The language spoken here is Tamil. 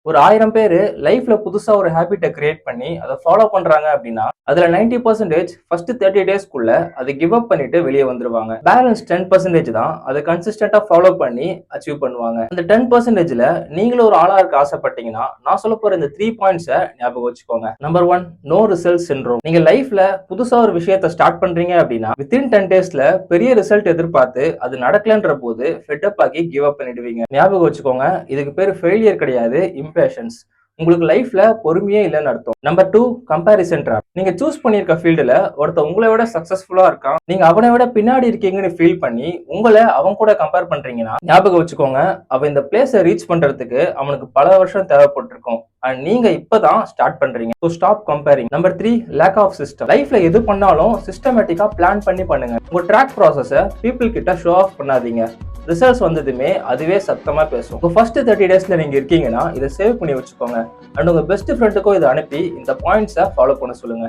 ஒரு 1000 பேரு லைஃப்ல புதுசா ஒரு ஹேபிட்ட கிரியேட் பண்ணி அதை ஃபாலோ பண்றாங்க அப்படின்னா அதுல 90% ஃபர்ஸ்ட் 30 டேஸ்க்குள்ள அதை கிவ் அப் பண்ணிட்டு வெளியே வந்துருவாங்க. பேலன்ஸ் 10% தான் அதை கன்சிஸ்டன்டா ஃபாலோ பண்ணி அச்சீவ் பண்ணுவாங்க. அந்த 10%ல நீங்களும் ஒரு ஆளா இருக்க ஆசைப்பட்டீங்கன்னா நான் சொல்ல போற இந்த 3 பாயிண்ட்ஸை ஞாபகம் வச்சுக்கோங்க. Number 1, no result syndrome. நீங்க லைஃப்ல புதுசா ஒரு விஷயத்தை ஸ்டார்ட் பண்றீங்க அப்படின்னா வித்தின் 10 டேஸ்ல பெரிய ரிசல்ட் எதிர்பார்த்து அது நடக்கலன்ற போது ஃபெட் அப் ஆகி கிவ் அப் பண்ணிடுவீங்க. ஞாபகம் வச்சுக்கோங்க, இதுக்கு பேர் ஃபெயிலியர் கிடையாது, இம்பேஷன்ஸ். உங்களுக்கு லைஃப்ல பொறுமையே இல்லைன்னு அர்த்தம். Number 2, comparison drop. நீங்க சூஸ் பண்ணிருக்க ஃபீல்டுல ஒருத்த உங்களை விட சக்சஸ்ஃபுல்லா இருக்கான், நீங்க அவனை விட பின்னாடி இருக்கீங்கன்னு ஃபீல் பண்ணி உங்களை அவன் கூட கம்பேர் பண்றீங்கன்னா ஞாபகம் வச்சுக்கோங்க, அவன் இந்த பிளேஸை ரீச் பண்றதுக்கு அவனுக்கு பல வருஷம் தேவைப்பட்டிருக்கும். அண்ட் நீங்க இப்பதான் ஸ்டார்ட் பண்றீங்க. So stop comparing. Number 3, lack of system. லைஃப்ல எது பண்ணாலும் சிஸ்டமேட்டிக்கா பிளான் பண்ணி பண்ணுங்க. உங்க ட்ராக் ப்ராசஸை பீப்புள் கிட்ட ஷோ ஆஃப் பண்ணாதீங்க. ரிசல்ட்ஸ் வந்ததுமே அதுவே சத்தமா பேசும். உங்க ஃபர்ஸ்ட் 30 டேஸ்ல நீங்க இருக்கீங்கன்னா இதை சேவ் பண்ணி வச்சுக்கோங்க. அண்ட் உங்க பெஸ்ட் ஃப்ரெண்டுக்கும் இதை அனுப்பி இந்த பாயிண்ட்ஸை ஃபாலோ பண்ண சொல்லுங்க.